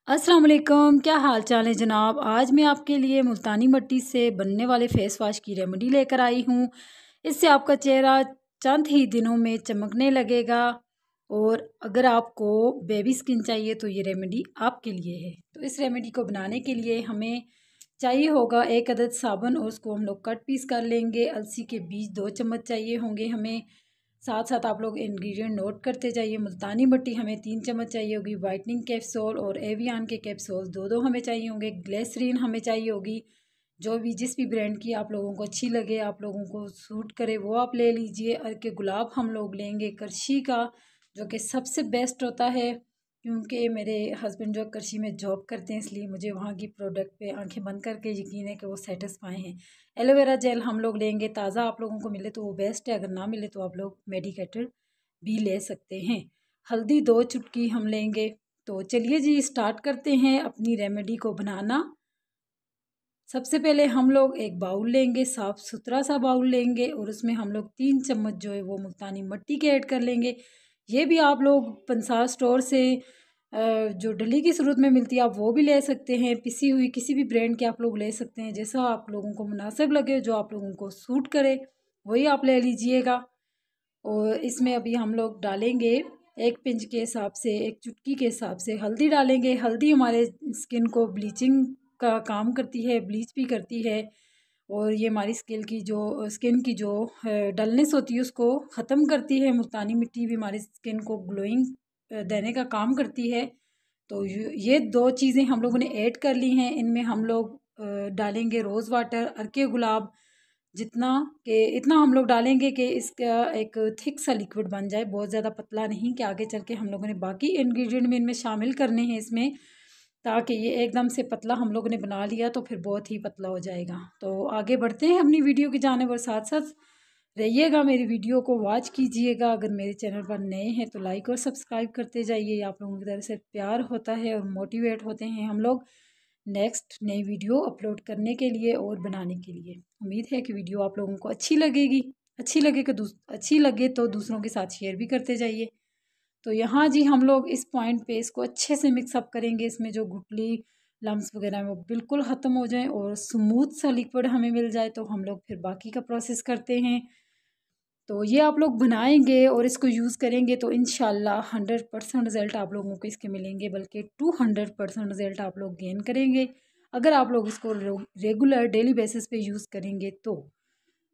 अस्सलाम वालेकुम, क्या हाल चाल है जनाब। आज मैं आपके लिए मुल्तानी मिट्टी से बनने वाले फेस वॉश की रेमेडी लेकर आई हूँ। इससे आपका चेहरा चंद ही दिनों में चमकने लगेगा। और अगर आपको बेबी स्किन चाहिए तो ये रेमेडी आपके लिए है। तो इस रेमेडी को बनाने के लिए हमें चाहिए होगा 1 अदद साबुन, और उसको हम लोग कट पीस कर लेंगे। अलसी के बीज 2 चम्मच चाहिए होंगे हमें। साथ साथ आप लोग इंग्रेडिएंट नोट करते जाइए। मुल्तानी मिट्टी हमें 3 चम्मच चाहिए होगी। वाइटनिंग कैप्सूल और एवियन के कैप्सूल दो दो हमें चाहिए होंगे। ग्लिसरीन हमें चाहिए होगी, जो भी जिस भी ब्रांड की आप लोगों को अच्छी लगे, आप लोगों को सूट करे, वो आप ले लीजिए। अर्के गुलाब हम लोग लेंगे करशी का, जो कि सबसे बेस्ट होता है, क्योंकि मेरे हस्बैंड जो करशी में जॉब करते हैं, इसलिए मुझे वहाँ की प्रोडक्ट पे आंखें बंद करके यकीन है कि वो सेटिस्फाई हैं। एलोवेरा जेल हम लोग लेंगे, ताज़ा आप लोगों को मिले तो वो बेस्ट है, अगर ना मिले तो आप लोग मेडिकेटेड भी ले सकते हैं। हल्दी 2 चुटकी हम लेंगे। तो चलिए जी स्टार्ट करते हैं अपनी रेमेडी को बनाना। सबसे पहले हम लोग एक बाउल लेंगे, साफ़ सुथरा सा बाउल लेंगे, और उसमें हम लोग 3 चम्मच जो है वो मुल्तानी मिट्टी के ऐड कर लेंगे। ये भी आप लोग पंसार स्टोर से जो डली की सूरत में मिलती है आप वो भी ले सकते हैं। पिसी हुई किसी भी ब्रांड की आप लोग ले सकते हैं, जैसा आप लोगों को मुनासिब लगे, जो आप लोगों को सूट करे वही आप ले लीजिएगा। और इसमें अभी हम लोग डालेंगे 1 पिंच के हिसाब से, 1 चुटकी के हिसाब से हल्दी डालेंगे। हल्दी हमारे स्किन को ब्लीचिंग का काम करती है, ब्लीच भी करती है, और ये हमारी स्किन की जो डलनेस होती है उसको ख़त्म करती है। मुल्तानी मिट्टी भी हमारी स्किन को ग्लोइंग देने का काम करती है। तो ये 2 चीज़ें हम लोगों ने ऐड कर ली हैं। इनमें हम लोग डालेंगे रोज़ वाटर, अर्के गुलाब, इतना हम लोग डालेंगे कि इसका एक थिक सा लिक्विड बन जाए, बहुत ज़्यादा पतला नहीं, कि आगे चल के हम लोगों ने बाकी इंग्रेडिएंट में इनमें शामिल करने हैं इसमें, ताकि ये एकदम से पतला हम लोगों ने बना लिया तो फिर बहुत ही पतला हो जाएगा। तो आगे बढ़ते हैं अपनी वीडियो की जानिब, और साथ साथ रहिएगा, मेरी वीडियो को वॉच कीजिएगा। अगर मेरे चैनल पर नए हैं तो लाइक और सब्सक्राइब करते जाइए। आप लोगों की तरफ से प्यार होता है और मोटिवेट होते हैं हम लोग नेक्स्ट नई वीडियो अपलोड करने के लिए और बनाने के लिए। उम्मीद है कि वीडियो आप लोगों को अच्छी लगेगी। अच्छी लगे तो दूसरों के साथ शेयर भी करते जाइए। तो यहाँ जी हम लोग इस पॉइंट पे इसको अच्छे से मिक्सअप करेंगे। इसमें जो गुठली लम्स वगैरह हैं वो बिल्कुल ख़त्म हो जाएं और स्मूथ सा लिक्विड हमें मिल जाए, तो हम लोग फिर बाकी का प्रोसेस करते हैं। तो ये आप लोग बनाएंगे और इसको यूज़ करेंगे तो इंशाल्लाह 100% रिज़ल्ट आप लोगों को इसके मिलेंगे, बल्कि 200% रिज़ल्ट आप लोग गेन करेंगे अगर आप लोग इसको रेगुलर डेली बेसिस पे यूज़ करेंगे। तो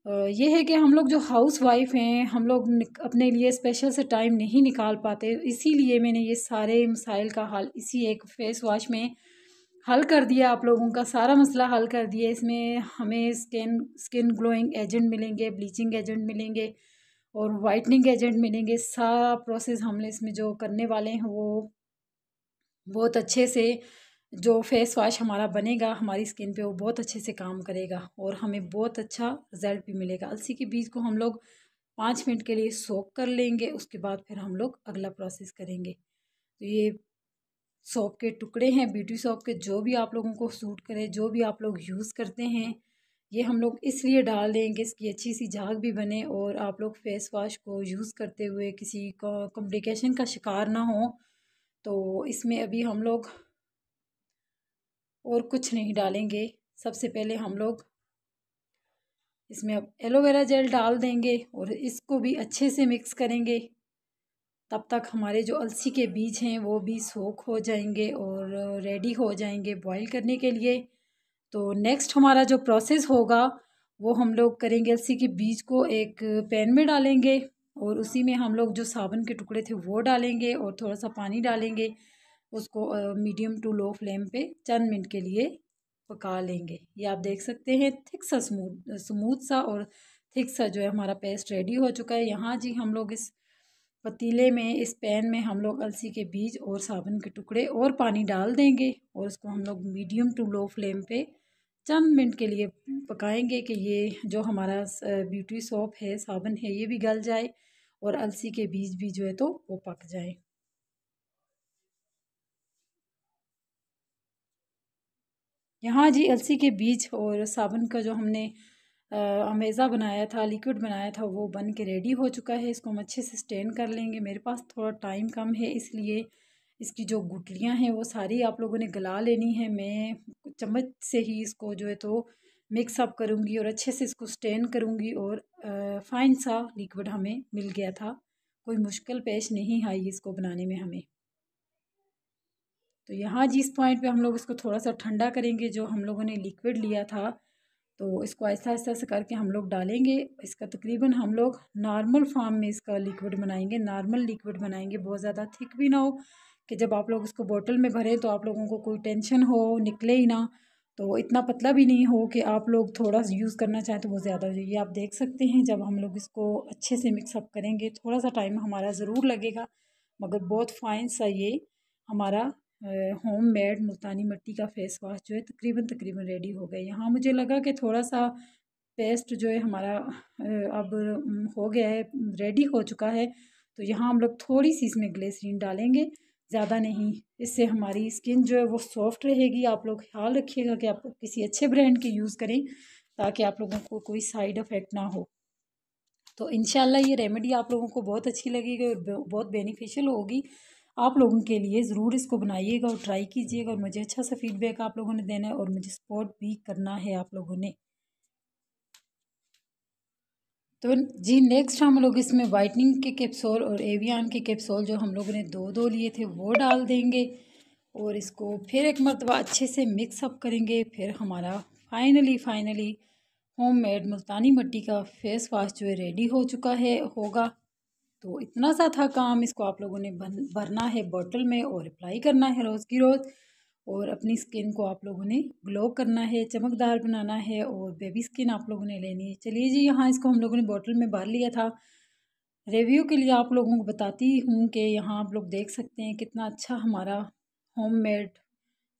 ये है कि हम लोग जो हाउस वाइफ हैं, हम लोग अपने लिए स्पेशल से टाइम नहीं निकाल पाते, इसीलिए मैंने ये सारे मसाइल का हल इसी एक फ़ेस वॉश में हल कर दिया। आप लोगों का सारा मसला हल कर दिया। इसमें हमें स्किन ग्लोइंग एजेंट मिलेंगे, ब्लीचिंग एजेंट मिलेंगे और वाइटनिंग एजेंट मिलेंगे। सारा प्रोसेस हमने इसमें जो करने वाले हैं वो बहुत अच्छे से, जो फेस वॉश हमारा बनेगा हमारी स्किन पे वो बहुत अच्छे से काम करेगा और हमें बहुत अच्छा रिजल्ट भी मिलेगा। अलसी के बीज को हम लोग 5 मिनट के लिए सोक कर लेंगे, उसके बाद फिर हम लोग अगला प्रोसेस करेंगे। तो ये सोप के टुकड़े हैं, ब्यूटी सोप के, जो भी आप लोगों को सूट करे, जो भी आप लोग यूज़ करते हैं, ये हम लोग इसलिए डाल देंगे इसकी अच्छी सी झाग भी बने और आप लोग फेस वॉश को यूज़ करते हुए किसी कॉम्प्लिकेशन का शिकार ना हो। तो इसमें अभी हम लोग और कुछ नहीं डालेंगे। सबसे पहले हम लोग इसमें अब एलोवेरा जेल डाल देंगे और इसको भी अच्छे से मिक्स करेंगे। तब तक हमारे जो अलसी के बीज हैं वो भी सोख हो जाएंगे और रेडी हो जाएंगे बॉईल करने के लिए। तो नेक्स्ट हमारा जो प्रोसेस होगा वो हम लोग करेंगे, अलसी के बीज को एक पैन में डालेंगे और उसी में हम लोग जो साबुन के टुकड़े थे वो डालेंगे और थोड़ा सा पानी डालेंगे। उसको मीडियम टू लो फ्लेम पे चंद मिनट के लिए पका लेंगे। ये आप देख सकते हैं थिक सा स्मूथ सा और थिक सा जो है हमारा पेस्ट रेडी हो चुका है। यहाँ जी हम लोग इस पतीले में, इस पैन में हम लोग अलसी के बीज और साबुन के टुकड़े और पानी डाल देंगे और उसको हम लोग मीडियम टू लो फ्लेम पे चंद मिनट के लिए पकाएंगे कि ये जो हमारा ब्यूटी सोप है, साबुन है, ये भी गल जाए और अलसी के बीज भी जो है तो वो पक जाए। यहाँ जी अलसी के बीज और साबुन का जो हमने अमेज़ा बनाया था, लिक्विड बनाया था, वो बन के रेडी हो चुका है। इसको हम अच्छे से स्टेन कर लेंगे। मेरे पास थोड़ा टाइम कम है इसलिए इसकी जो गुठलियाँ हैं वो सारी आप लोगों ने गला लेनी है। मैं चम्मच से ही इसको जो है तो मिक्स अप करूँगी और अच्छे से इसको स्टेन करूँगी और फाइन सा लिक्विड हमें मिल गया था। कोई मुश्किल पेश नहीं आई इसको बनाने में हमें। तो यहाँ जिस पॉइंट पे हम लोग इसको थोड़ा सा ठंडा करेंगे, जो हम लोगों ने लिक्विड लिया था, तो इसको ऐसा ऐसा से करके हम लोग डालेंगे। इसका तकरीबन हम लोग नॉर्मल फॉर्म में इसका लिक्विड बनाएंगे, नॉर्मल लिक्विड बनाएंगे, बहुत ज़्यादा थिक भी ना हो कि जब आप लोग इसको बोतल में भरें तो आप लोगों को कोई टेंशन हो, निकले ही ना। तो इतना पतला भी नहीं हो कि आप लोग थोड़ा यूज़ करना चाहें तो वो ज़्यादा हो जाए। ये आप देख सकते हैं जब हम लोग इसको अच्छे से मिक्सअप करेंगे, थोड़ा सा टाइम हमारा ज़रूर लगेगा, मगर बहुत फाइन सा ये हमारा होम मेड मुल्तानी मिट्टी का फेस वॉश जो है तकरीबन रेडी हो गया। यहाँ मुझे लगा कि थोड़ा सा पेस्ट जो है हमारा अब हो गया है, रेडी हो चुका है। तो यहाँ हम लोग थोड़ी सी इसमें ग्लिसरीन डालेंगे, ज़्यादा नहीं। इससे हमारी स्किन जो है वो सॉफ्ट रहेगी। आप लोग ख्याल रखिएगा कि आप किसी अच्छे ब्रांड के यूज़ करें ताकि आप लोगों को कोई साइड इफ़ेक्ट ना हो। तो इंशाल्लाह ये रेमेडी आप लोगों को बहुत अच्छी लगेगी और बहुत बेनिफिशियल होगी आप लोगों के लिए। ज़रूर इसको बनाइएगा और ट्राई कीजिएगा और मुझे अच्छा सा फीडबैक आप लोगों ने देना है और मुझे सपोर्ट भी करना है आप लोगों ने। तो जी नेक्स्ट हम लोग इसमें वाइटनिंग के कैप्सूल और एवियन के कैप्सूल जो हम लोगों ने दो लिए थे वो डाल देंगे और इसको फिर एक मरतबा अच्छे से मिक्स अप करेंगे। फिर हमारा फाइनली होममेड मुल्तानी मिट्टी का फेस वॉश जो है रेडी हो चुका है होगा। तो इतना सा था काम, इसको आप लोगों ने भरना है बोतल में और अप्लाई करना है रोज़ की रोज़ और अपनी स्किन को आप लोगों ने ग्लो करना है, चमकदार बनाना है और बेबी स्किन आप लोगों ने लेनी है। चलिए जी, यहाँ इसको हम लोगों ने बोतल में भर लिया था। रिव्यू के लिए आप लोगों को बताती हूँ कि यहाँ आप लोग देख सकते हैं कितना अच्छा हमारा होममेड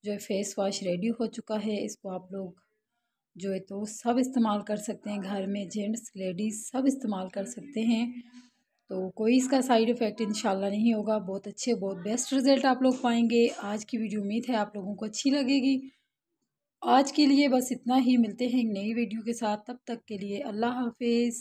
जो है फेस वॉश रेडी हो चुका है। इसको आप लोग जो है तो सब इस्तेमाल कर सकते हैं, घर में जेंट्स लेडीज़ सब इस्तेमाल कर सकते हैं। तो कोई इसका साइड इफ़ेक्ट इंशाल्लाह नहीं होगा। बहुत अच्छे, बहुत बेस्ट रिज़ल्ट आप लोग पाएंगे। आज की वीडियो उम्मीद है आप लोगों को अच्छी लगेगी। आज के लिए बस इतना ही, मिलते हैं एक नई वीडियो के साथ, तब तक के लिए अल्लाह हाफिज़।